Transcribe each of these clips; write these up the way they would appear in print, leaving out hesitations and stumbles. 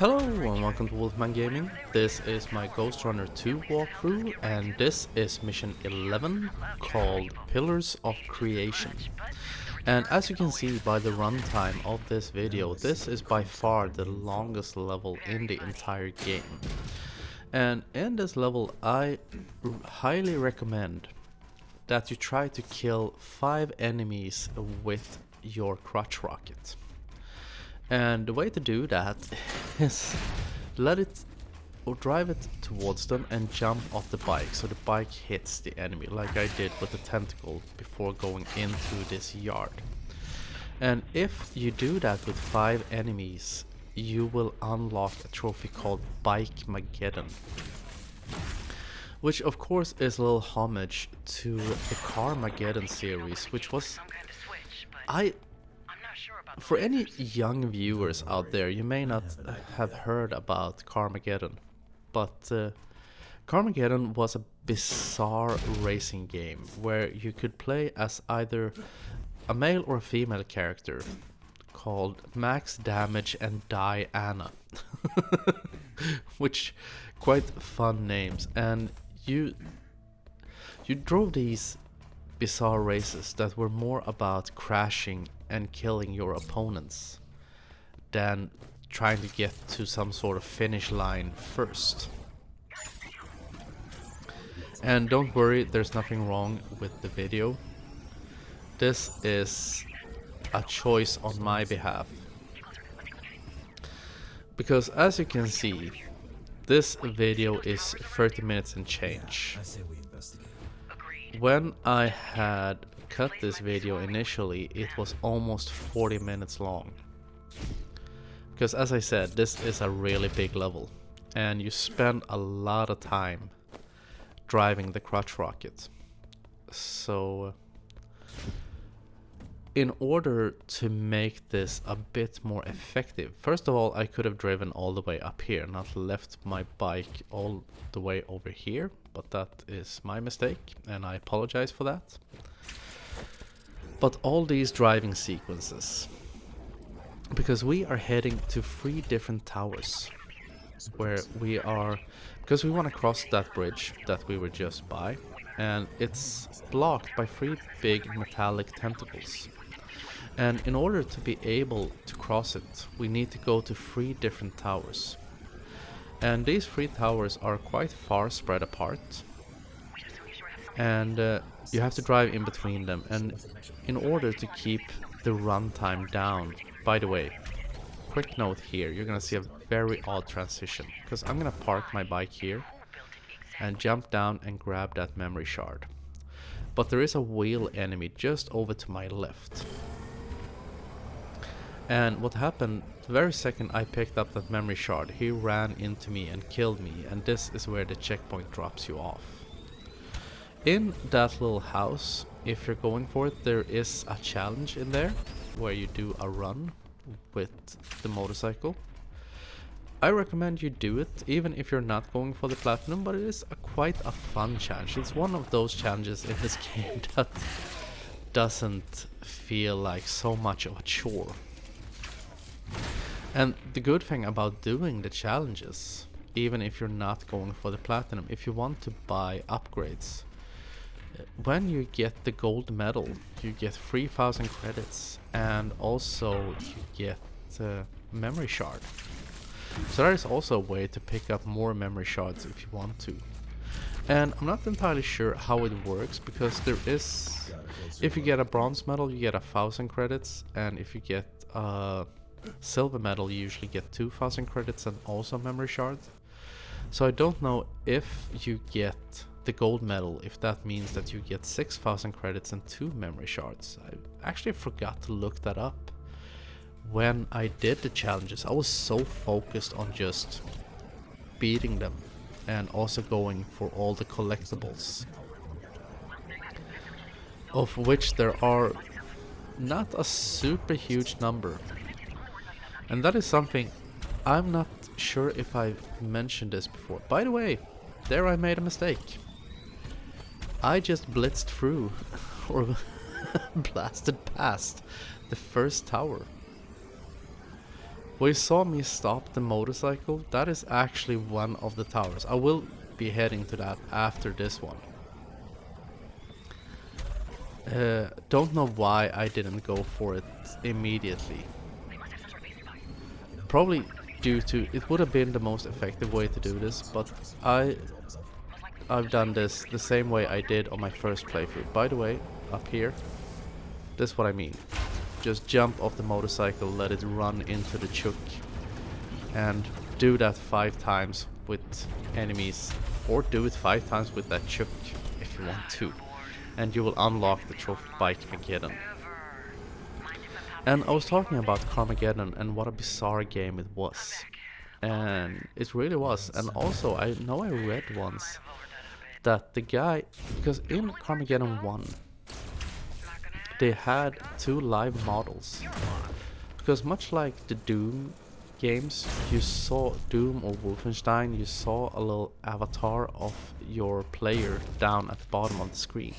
Hello and welcome to Wolfman Gaming. This is my Ghostrunner 2 walkthrough and this is mission 11 called Pillars of Creation. And as you can see by the runtime of this video, this is by far the longest level in the entire game. And in this level I highly recommend that you try to kill 5 enemies with your crotch rocket. And the way to do that is let it or drive it towards them and jump off the bike so the bike hits the enemy, like I did with the tentacle before going into this yard. And if you do that with 5 enemies, you will unlock a trophy called Bike-mageddon, which of course is a little homage to the Carmageddon series, which was for any young viewers out there, you may not have heard about Carmageddon, but Carmageddon was a bizarre racing game where you could play as either a male or a female character called Max Damage and Diana, which quite fun names, and you drove these bizarre races that were more about crashing and killing your opponents than trying to get to some sort of finish line first. And don't worry, there's nothing wrong with the video. This is a choice on my behalf, because as you can see, this video is 30 minutes and change. When I had cut this video initially, it was almost 40 minutes long. Because as I said, this is a really big level and you spend a lot of time driving the crotch rocket. So in order to make this a bit more effective, first of all, I could have driven all the way up here, not left my bike all the way over here, but that is my mistake and I apologize for that. But all these driving sequences, because we are heading to 3 different towers where we are, because we want to cross that bridge that we were just by, and it's blocked by 3 big metallic tentacles. And in order to be able to cross it, we need to go to 3 different towers. And these 3 towers are quite far spread apart. And you have to drive in between them. And in order to keep the runtime down, by the way, quick note here, you're gonna see a very odd transition. Because I'm gonna park my bike here and jump down and grab that memory shard. But there is a wheel enemy just over to my left. And what happened, the very second I picked up that memory shard, he ran into me and killed me, and this is where the checkpoint drops you off. In that little house, if you're going for it, there is a challenge in there where you do a run with the motorcycle. I recommend you do it even if you're not going for the platinum, but it is quite a fun challenge. It's one of those challenges in this game that doesn't feel like so much of a chore. And the good thing about doing the challenges, even if you're not going for the platinum, if you want to buy upgrades, when you get the gold medal, you get 3,000 credits and also you get memory shard. So that is also a way to pick up more memory shards if you want to. And I'm not entirely sure how it works, because there is, if you get a bronze medal you get 1,000 credits, and if you get silver medal you usually get 2,000 credits and also memory shards. So I don't know if you get the gold medal, if that means that you get 6,000 credits and 2 memory shards. I actually forgot to look that up when I did the challenges. I was so focused on just beating them and also going for all the collectibles, of which there are not a super huge number. And that is something I'm not sure if I've mentioned this before. By the way, there I made a mistake. I just blitzed through or blasted past the first tower. Where you saw me stop the motorcycle, that is actually one of the towers. I will be heading to that after this one. Don't know why I didn't go for it immediately. Probably due to it would have been the most effective way to do this, but I've done this the same way I did on my first playthrough. By the way, up here, this is what I mean. Just jump off the motorcycle, let it run into the chook, and do that 5 times with enemies, or do it 5 times with that chook if you want to, and you will unlock the trophy bike Carmageddon. And I was talking about Carmageddon and what a bizarre game it was, and it really was. And also I know I read once that the guy, because in Carmageddon 1 they had 2 live models, because much like the Doom games, you saw Doom or Wolfenstein, you saw a little avatar of your player down at the bottom of the screen.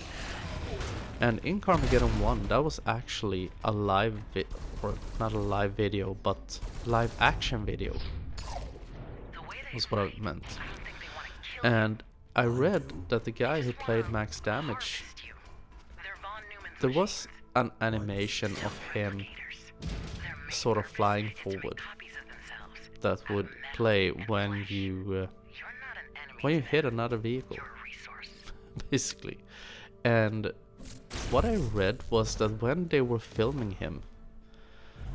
And in Carmageddon 1 that was actually a live or not a live video, but live action video was what I meant. And I read that the guy who played Max Damage, there was an animation of him sort of flying forward that would play when you hit another vehicle, basically. And what I read was that when they were filming him,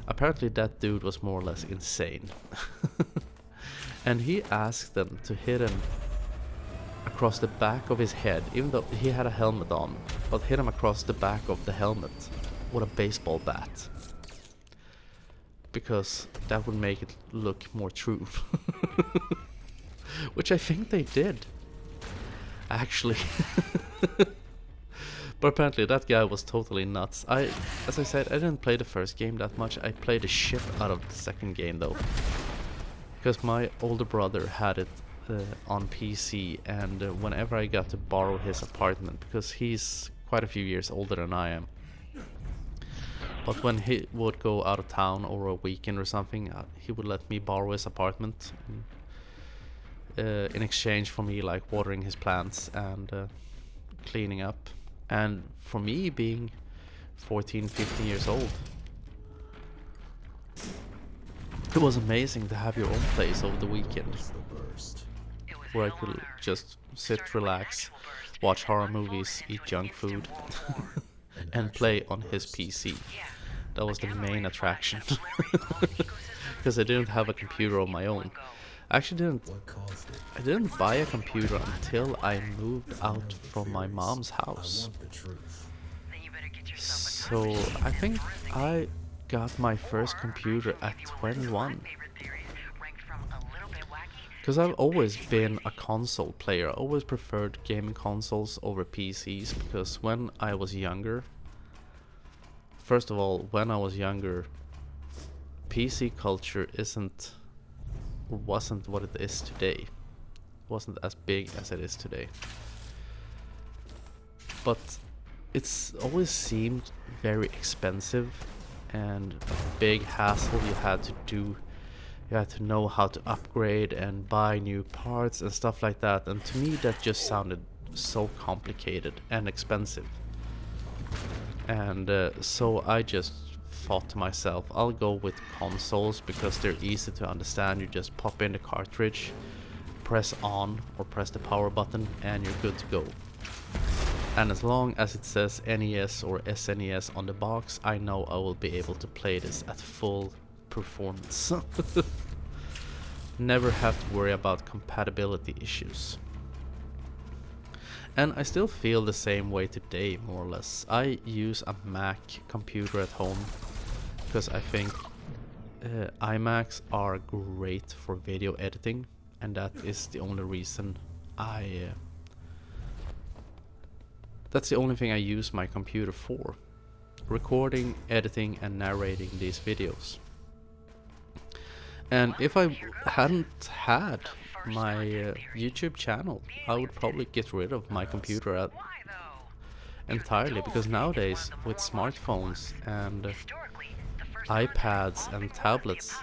apparently that dude was more or less insane. And he asked them to hit him across the back of his head, even though he had a helmet on, but hit him across the back of the helmet with a baseball bat, because that would make it look more true. Which I think they did, actually. But apparently that guy was totally nuts. As I said, I didn't play the first game that much. I played the shit out of the second game though, because my older brother had it on PC, and whenever I got to borrow his apartment, because he's quite a few years older than I am, but when he would go out of town or a weekend or something, he would let me borrow his apartment in exchange for me like watering his plants and cleaning up. And for me, being 14, 15 years old, it was amazing to have your own place over the weekend, where I could just sit, relax, watch horror movies, eat junk food, and play on his PC. That was the main attraction. Because I didn't have a computer of my own. I didn't buy a computer until I moved out from my mom's house. So I think I got my first computer at 21. Because I've always been a console player. I always preferred gaming consoles over PCs, because when I was younger, first of all, when I was younger, PC culture wasn't what it is today. It wasn't as big as it is today. But it's always seemed very expensive and a big hassle you had to do. You had to know how to upgrade and buy new parts and stuff like that, and to me that just sounded so complicated and expensive. And so I just thought to myself, I'll go with consoles because they're easy to understand. You just pop in the cartridge, press on or press the power button, and you're good to go. And as long as it says NES or SNES on the box, I know I will be able to play this at full performance. Never have to worry about compatibility issues. And I still feel the same way today, more or less. I use a Mac computer at home because I think iMacs are great for video editing, and that is the only reason that's the only thing I use my computer for. Recording, editing and narrating these videos. And if I hadn't had my YouTube channel, I would probably get rid of my computer entirely, because nowadays with smartphones and iPads and tablets,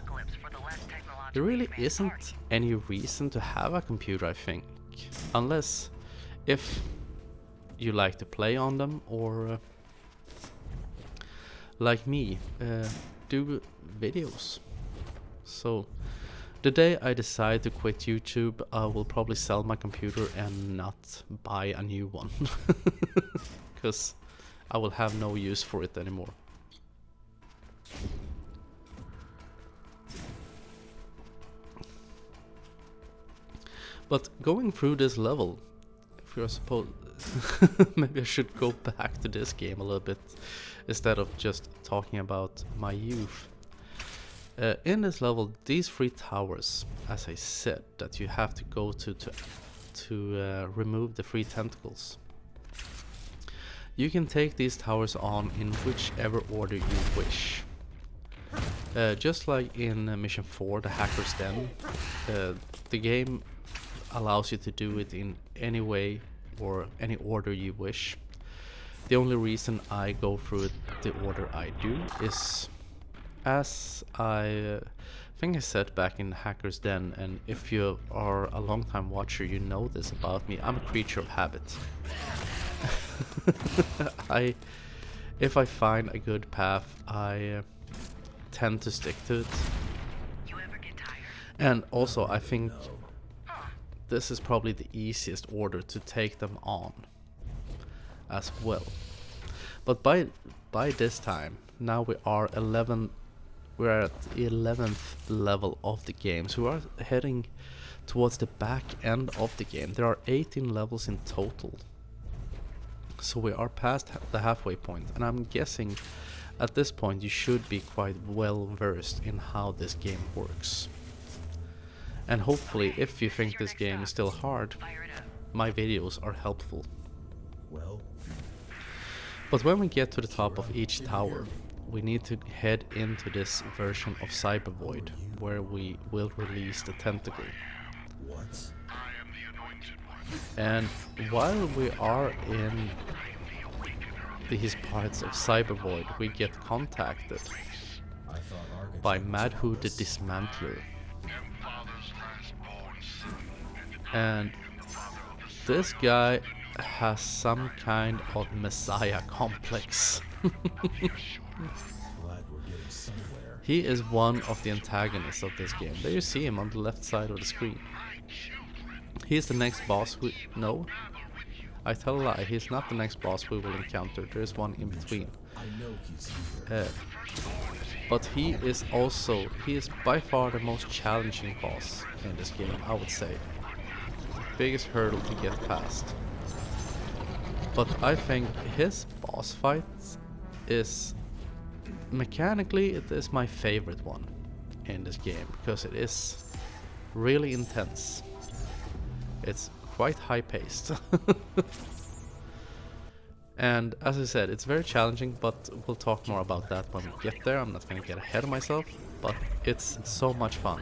there really isn't any reason to have a computer, I think, unless if you like to play on them or like me, do videos. So the day I decide to quit YouTube, I will probably sell my computer and not buy a new one, because I will have no use for it anymore. But going through this level, if you're supposed, maybe I should go back to this game a little bit instead of just talking about my youth. In this level, these 3 towers, as I said, that you have to go to remove the 3 tentacles. You can take these towers on in whichever order you wish. Just like in Mission 4, the Hacker's Den, the game allows you to do it in any way or any order you wish. The only reason I go through it the order I do is, as I think I said back in Hacker's Den, and if you are a long time watcher you know this about me, I'm a creature of habit. If I find a good path, I tend to stick to it. And also I think this is probably the easiest order to take them on as well. But by this time, now we are we're at the 11th level of the game, so we are heading towards the back end of the game. There are 18 levels in total, so we are past the halfway point, and I'm guessing at this point you should be quite well versed in how this game works. And hopefully, if you think this game is still hard, my videos are helpful. But when we get to the top of each tower, we need to head into this version of Cyber Void, where we will release the tentacle. And while we are in these parts of Cyber Void, we get contacted by Madhu the Dismantler. And this guy has some kind of messiah complex. He is one of the antagonists of this game. There you see him on the left side of the screen. He's the next boss no, I tell a lie, he's not the next boss we will encounter. There is one in between. But he is by far the most challenging boss in this game, I would say. Biggest hurdle to get past. But I think his boss fight is mechanically, it is my favorite one in this game, because it is really intense. It's quite high paced. And as I said, it's very challenging, but we'll talk more about that when we get there. I'm not gonna get ahead of myself, but it's so much fun.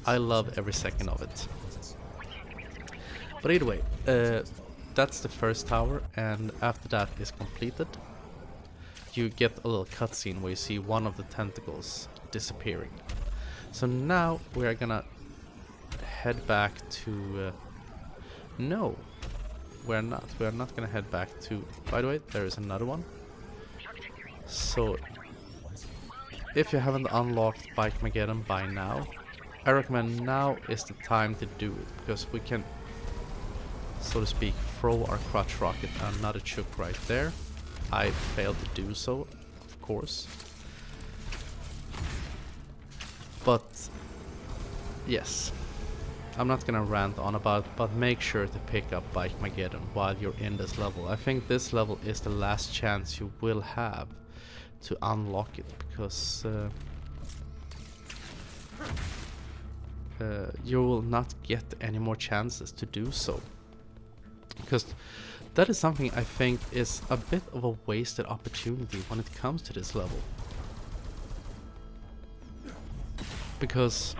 I love every second of it. But either way, that's the first tower, and after that is completed, you get a little cutscene where you see one of the tentacles disappearing. So now we are gonna head back to... no, we're not. We're not gonna head back to... By the way, there is another one. So, if you haven't unlocked Bike-Mageddon by now, I recommend now is the time to do it, because we can, so to speak, throw our crotch rocket another chook right there. I failed to do so, of course. But yes, I'm not gonna rant on about it, but make sure to pick up Bike-Mageddon while you're in this level. I think this level is the last chance you will have to unlock it, because you will not get any more chances to do so. Because that is something I think is a bit of a wasted opportunity when it comes to this level. Because,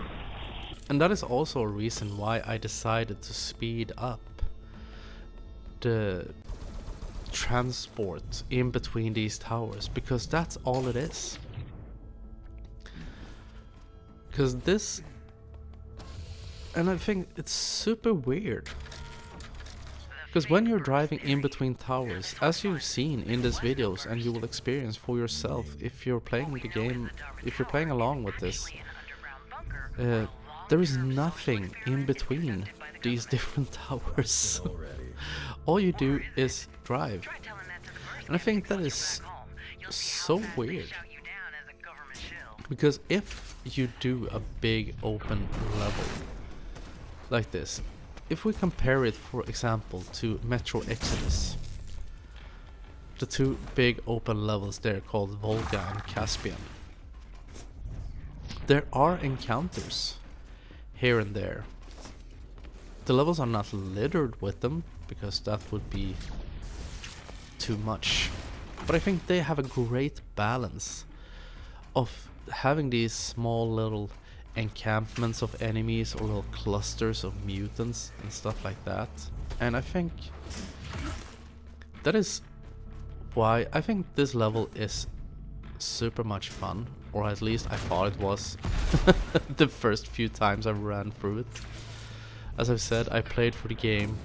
and that is also a reason why I decided to speed up the transport in between these towers, because that's all it is. Because this... And I think it's super weird. Because when you're driving in between towers, as you've seen in these videos and you will experience for yourself if you're playing the game, if you're playing along with this, there is nothing in between these different towers. All you do is drive. And I think that is so weird. Because if you do a big open level like this, if we compare it, for example, to Metro Exodus, the two big open levels there called Volga and Caspian, there are encounters here and there. The levels are not littered with them, because that would be too much. But I think they have a great balance of having these small little encampments of enemies or little clusters of mutants and stuff like that. And I think that is why I think this level is super much fun, or at least I thought it was the first few times I ran through it. As I've said, I played through the game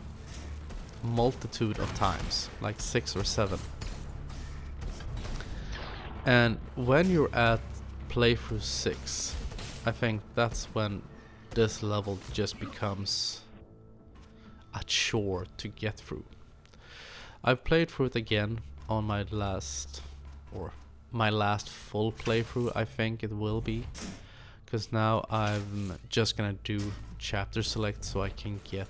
multitude of times, like 6 or 7. And when you're at playthrough 6, I think that's when this level just becomes a chore to get through. I've played through it again on my last full playthrough, I think it will be, because now I'm just gonna do chapter select so I can get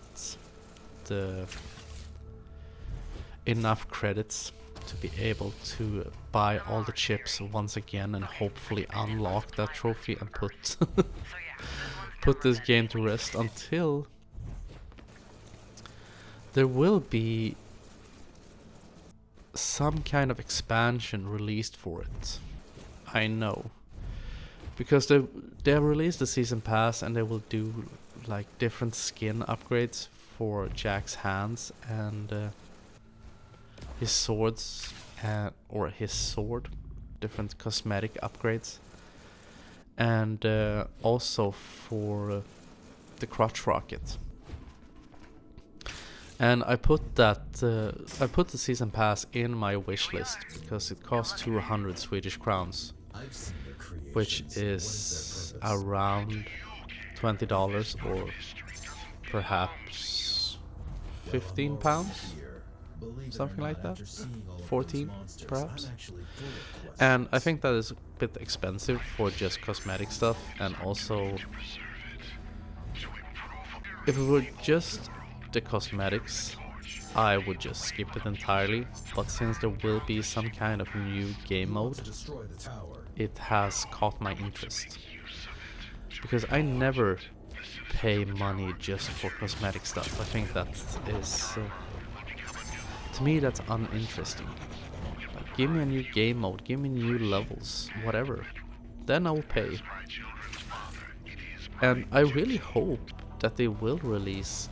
the enough credits to be able to buy all the chips once again and hopefully unlock that trophy and put this game to rest until there will be some kind of expansion released for it. I know, because they have released the season pass and they will do like different skin upgrades for Jack's hands and his swords, or his sword, different cosmetic upgrades, and also for the crotch rocket. And I put the season pass in my wish list because it costs 200 Swedish crowns, which is around $20 or perhaps 15 pounds. Something like that, 14 perhaps. And I think that is a bit expensive for just cosmetic stuff, and also if it were just the cosmetics I would just skip it entirely, but since there will be some kind of new game mode, it has caught my interest, because I never pay money just for cosmetic stuff. I think that is to me, that's uninteresting. Like, give me a new game mode, give me new levels, whatever. Then I'll pay. And I really hope that they will release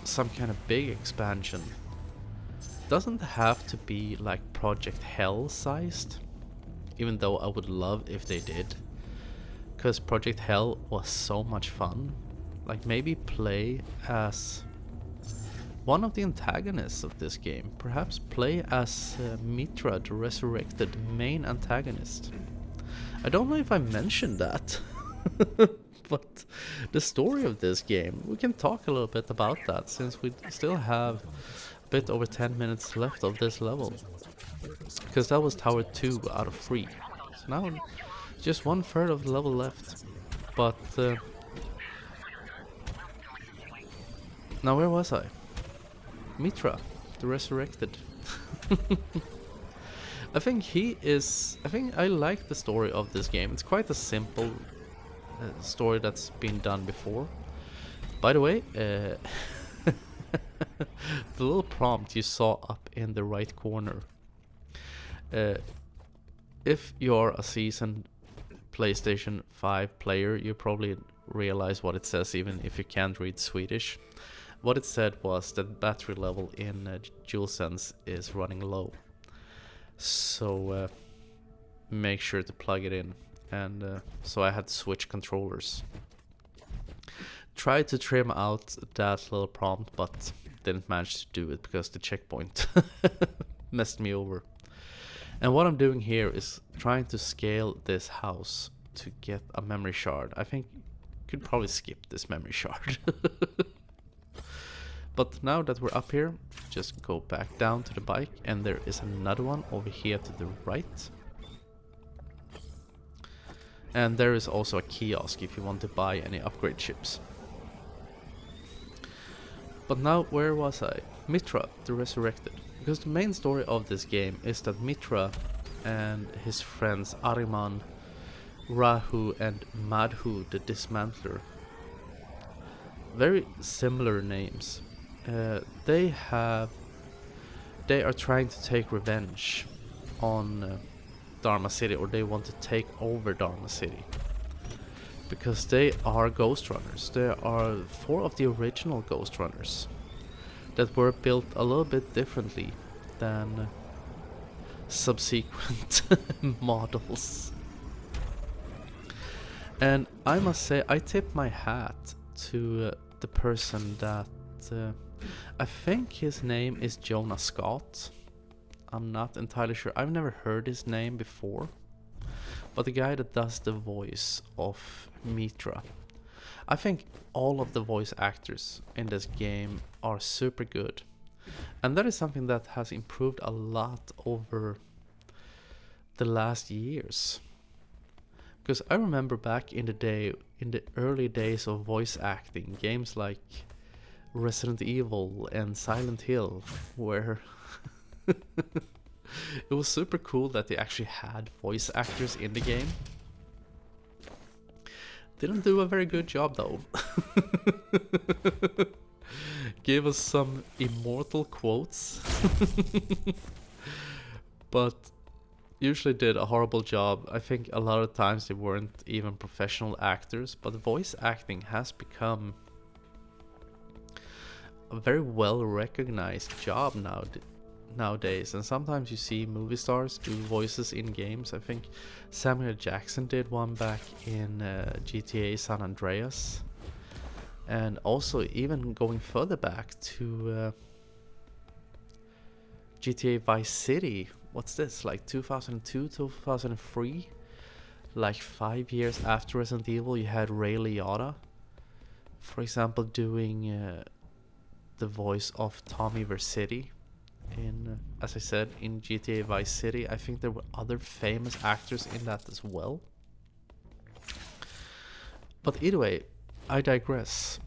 some kind of big expansion. Doesn't have to be like Project Hell sized, even though I would love if they did. Because Project Hell was so much fun. Like, maybe play as one of the antagonists of this game. Perhaps play as Mitra, the resurrected main antagonist. I don't know if I mentioned that, but the story of this game, we can talk a little bit about that, since we still have a bit over 10 minutes left of this level. Because that was Tower 2 out of 3. So now just 1/3 of the level left. But now where was I? Mitra, the resurrected. I think I like the story of this game. It's quite a simple story that's been done before. By the way, the little prompt you saw up in the right corner. If you're a seasoned PlayStation 5 player, you probably realize what it says even if you can't read Swedish. What it said was that battery level in DualSense is running low. So make sure to plug it in and so I had to switch controllers. Tried to trim out that little prompt, but didn't manage to do it because the checkpoint messed me over. And what I'm doing here is trying to scale this house to get a memory shard. I think could probably skip this memory shard. But now that we're up here, just go back down to the bike, and there is another one over here to the right. And there is also a kiosk if you want to buy any upgrade chips. But now, where was I? Mitra, the Resurrected. Because the main story of this game is that Mitra and his friends Ahriman, Rahu and Madhu, the Dismantler, very similar names. They are trying to take revenge on Dharma City, or they want to take over Dharma City. Because they are Ghostrunners. There are 4 of the original Ghostrunners that were built a little bit differently than subsequent models. And I must say, I tip my hat to the person that I think his name is Jonas Scott. I'm not entirely sure. I've never heard his name before. But the guy that does the voice of Mitra. I think all of the voice actors in this game are super good. And that is something that has improved a lot over the last years. Because I remember back in the day, in the early days of voice acting, games like Resident Evil and Silent Hill, where it was super cool that they actually had voice actors in the game. Didn't do a very good job though. Gave us some immortal quotes. But usually did a horrible job. I think a lot of times they weren't even professional actors, but voice acting has become a very well recognized job nowadays, and sometimes you see movie stars do voices in games. I think Samuel Jackson did one back in GTA San Andreas, and also even going further back to GTA Vice City. What's this, like 2002, 2003? Like 5 years after Resident Evil, you had Ray Liotta, for example, doing the voice of Tommy Vercetti in, as I said, in GTA Vice City. I think there were other famous actors in that as well. But either way, I digress.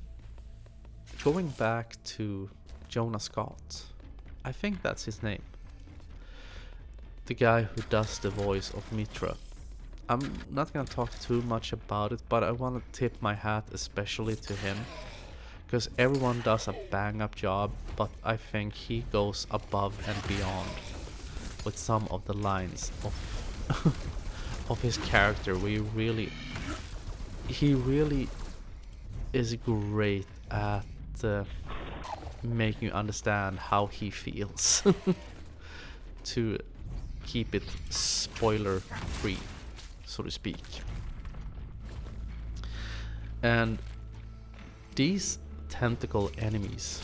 Going back to Jonas Scott, I think that's his name. The guy who does the voice of Mitra. I'm not gonna talk too much about it, but I want to tip my hat especially to him. Because everyone does a bang up job, but I think he goes above and beyond with some of the lines of of his character. He really is great at making you understand how he feels. To keep it spoiler free, so to speak. And these tentacle enemies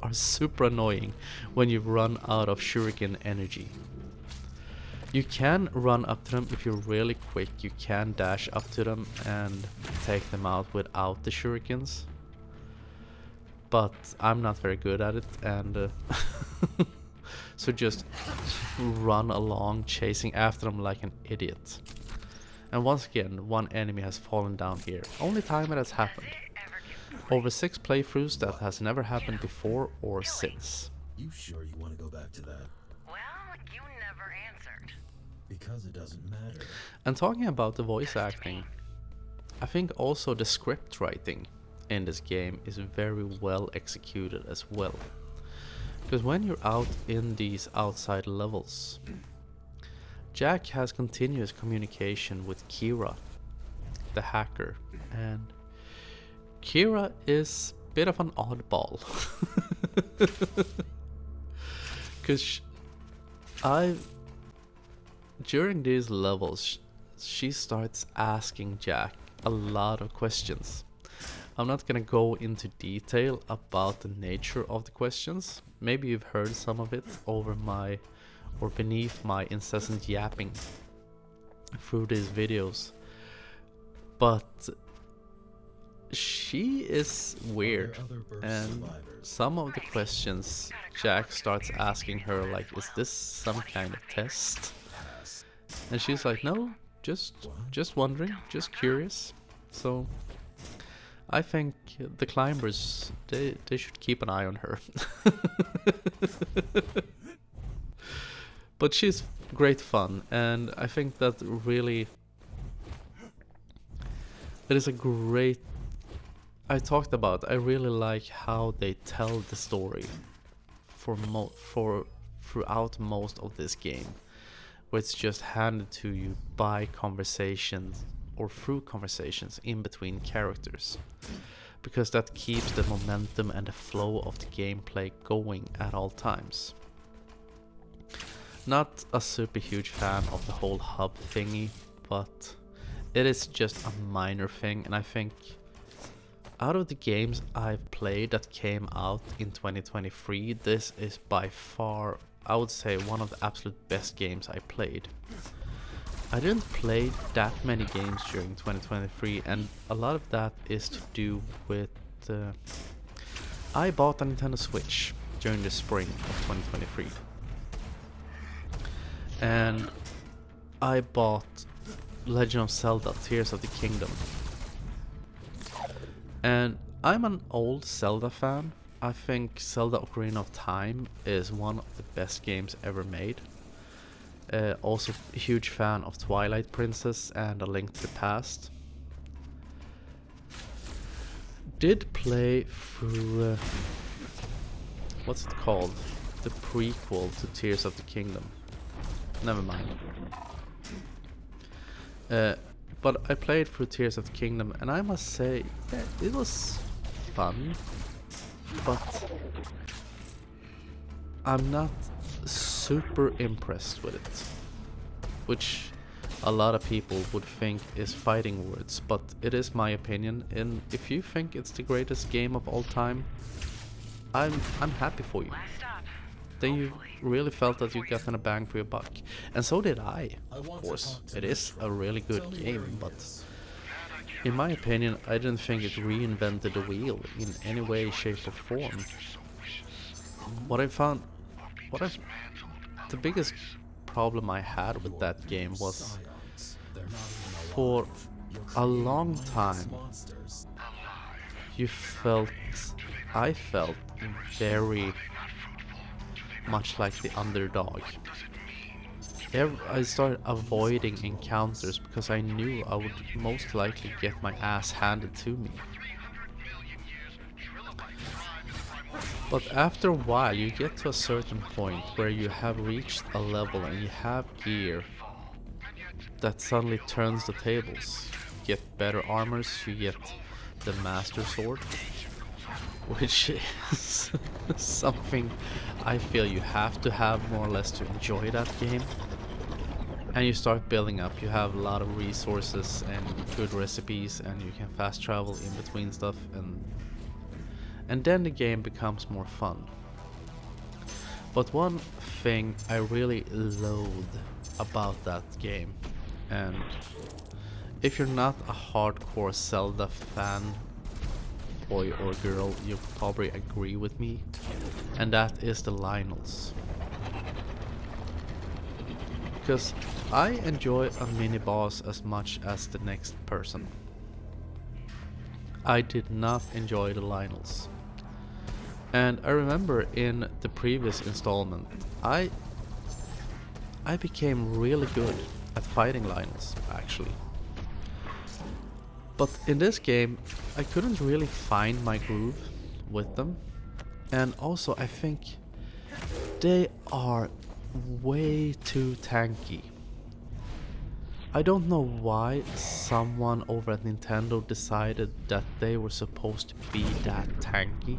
are super annoying when you run out of shuriken energy. You can run up to them if you're really quick. You can dash up to them and take them out without the shurikens, but I'm not very good at it, and so just run along chasing after them like an idiot. And once again, one enemy has fallen down here. Only time it has happened. Over 6 playthroughs, that has never happened before or since. You sure you want to go back to that? Well, you never answered. Because it doesn't matter. And talking about the voice acting, I think also the script writing in this game is very well executed as well. Because when you're out in these outside levels, Jack has continuous communication with Kira, the hacker, and Kira is a bit of an oddball. Because during these levels, she starts asking Jack a lot of questions. I'm not gonna go into detail about the nature of the questions. Maybe you've heard some of it over my or beneath my incessant yapping through these videos. But she is weird, and some of the questions Jack starts asking her, like, is this some kind of test? And she's like, no, just wondering, just curious. So I think the climbers, they should keep an eye on her. But she's great fun, and I think that really it is a great, I talked about, I really like how they tell the story for throughout most of this game, where it's just handed to you by conversations or through conversations in between characters, because that keeps the momentum and the flow of the gameplay going at all times. Not a super huge fan of the whole hub thingy, but it is just a minor thing, and I think out of the games I've played that came out in 2023, this is by far, I would say, one of the absolute best games I played. I didn't play that many games during 2023, and a lot of that is to do with I bought a Nintendo Switch during the spring of 2023, and I bought Legend of Zelda Tears of the Kingdom. And I'm an old Zelda fan. I think Zelda Ocarina of Time is one of the best games ever made. Also a huge fan of Twilight Princess and A Link to the Past. Did play through what's it called? The prequel to Tears of the Kingdom. Never mind. But I played through Tears of the Kingdom, and I must say, yeah, it was fun, but I'm not super impressed with it, which a lot of people would think is fighting words, but it is my opinion, and if you think it's the greatest game of all time, I'm happy for you. Then you really felt that you got a bang for your buck. And so did I, of course. It is a really good game, but in my opinion, I didn't think it reinvented the wheel in any way, shape or form. The biggest problem I had with that game was, for a long time, I felt very much like the underdog. I started avoiding encounters because I knew I would most likely get my ass handed to me. But after a while you get to a certain point where you have reached a level and you have gear that suddenly turns the tables. You get better armors, you get the Master Sword, which is something I feel you have to have more or less to enjoy that game. And you start building up, you have a lot of resources and good recipes, and you can fast travel in between stuff, and then the game becomes more fun. But one thing I really loathe about that game, and if you're not a hardcore Zelda fan, boy or girl, you probably agree with me, and that is the Lionels. Because I enjoy a mini-boss as much as the next person. I did not enjoy the Lionels. And I remember in the previous installment, I became really good at fighting Lionels, actually. But in this game, I couldn't really find my groove with them. And also, I think they are way too tanky. I don't know why someone over at Nintendo decided that they were supposed to be that tanky.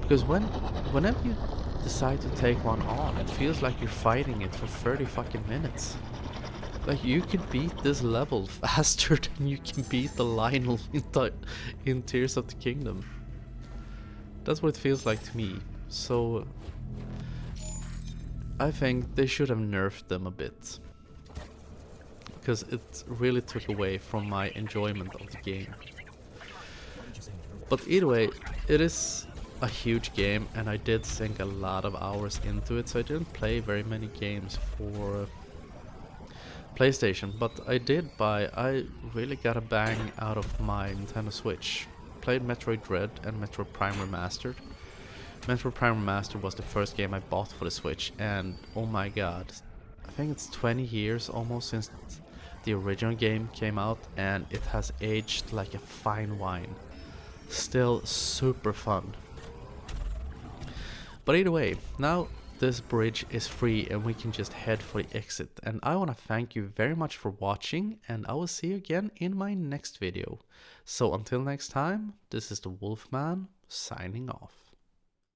Because whenever you decide to take one on, it feels like you're fighting it for 30 fucking minutes. Like, you could beat this level faster than you can beat the Lionel in Tears of the Kingdom. That's what it feels like to me. So I think they should have nerfed them a bit, because it really took away from my enjoyment of the game. But either way, it is a huge game, and I did sink a lot of hours into it, so I didn't play very many games for PlayStation, but I really got a bang out of my Nintendo Switch. Played Metroid Dread and Metroid Prime Remastered. Metroid Prime Remastered was the first game I bought for the Switch, and oh my god, I think it's 20 years almost since the original game came out, and it has aged like a fine wine. Still super fun. But either way, now this bridge is free and we can just head for the exit. And I want to thank you very much for watching, and I will see you again in my next video. So until next time, this is the Wolfman signing off.